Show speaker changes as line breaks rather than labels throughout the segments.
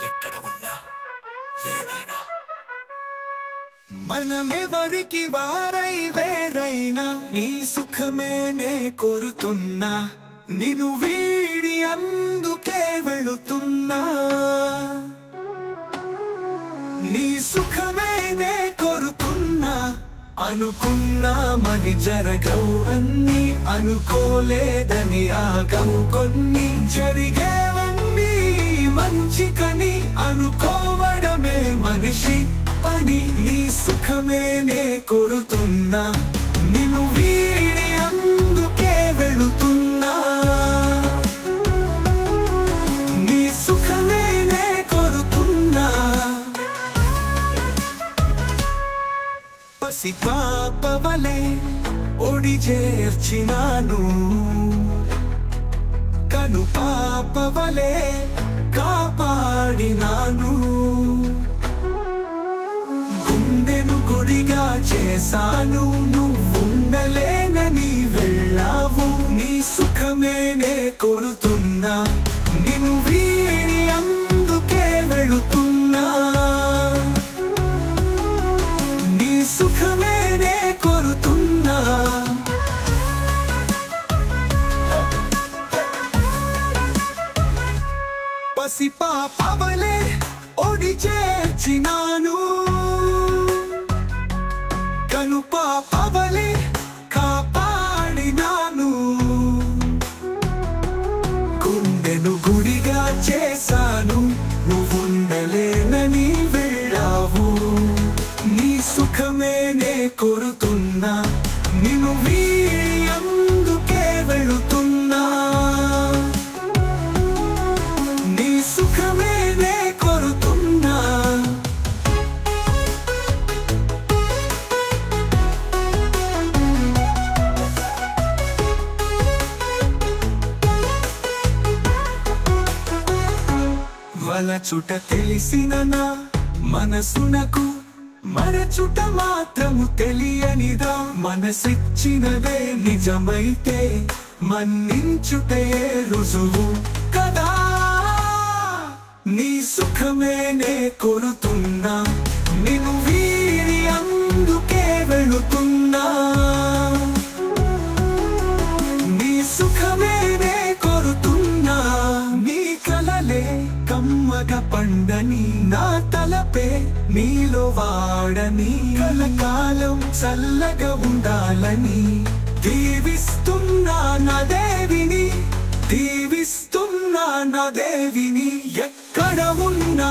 ఎక్కడ ఉన్నా ఏదైనా మనమెవరికి వారై వేరైనా నీ సుఖమే నే కోరుతున్నా నిన్ను వీడి అందుకే వెళుతున్నా నీ సుఖమే నే కోరుతున్నా అనుకున్నామని జరగవు అన్ని అనుకోలేదని ఆగవు కొన్ని జరిగేవన్నీ మంచికని అనుకోవడమే మనిషి పని నీ సుఖమే నే కోరుతున్నా నిన్ను వీడి అందుకే వెళుతున్నా నీ సుఖమే నే కోరుతున్నా పసిపాపవలే ఒడి చేర్చినాను కను పాపవలే కాపాడినాను గుండెను గుడిగా చేశాను నువ్వుండలేనని వెళ్ళావు నీ సుఖమే నే కోరుతున్నా నిన్ను వీడి అందుకే వెళుతున్నా నీ సుఖమే నే కోరుతున్నా పసిపాపవలే ఒడి చేర్చినాను కను పాపవలే కాపాడినాను గుండెను గుడిగా చేశాను నువ్వుండలేనని వెళ్ళావు నీ సుఖమే నే కోరుతున్నా నిన్ను వీడి అందుకే వెళుతున్నా నీ సుఖమే నే కోరుతున్నా వలచుట తెలిసిన నా మనసునకు మరచుట మాత్రము తెలియనిదా మనసిచ్చినదే నిజమైతే మన్నించుటే రుజువు కదా నీ సుఖమే నే కోరుతున్నా నిన్ను వీడి అందుకే వెళుతున్నా నీ సుఖమే నే కోరుతున్నా నీ కలలే కమ్మగా పండని నా తలపే నీలో వాడని కలకాలం చల్లగా ఉండాలని దీవిస్తున్నా నా దేవిని దీవిస్తున్నా నా దేవిని ఎక్కడ ఉన్నా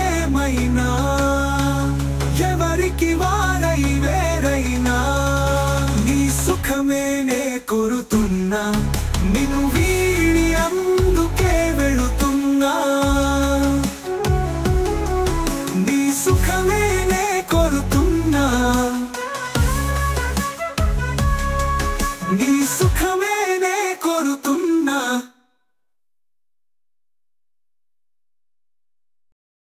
ఏమైనా ఎవరికి వారై వేరైనా నీ సుఖమే నే కోరుతున్నా నిన్ను వీడి అందుకే వెళుతున్నా నీ సుఖమే నే కోరుతున్నా నీ సుఖ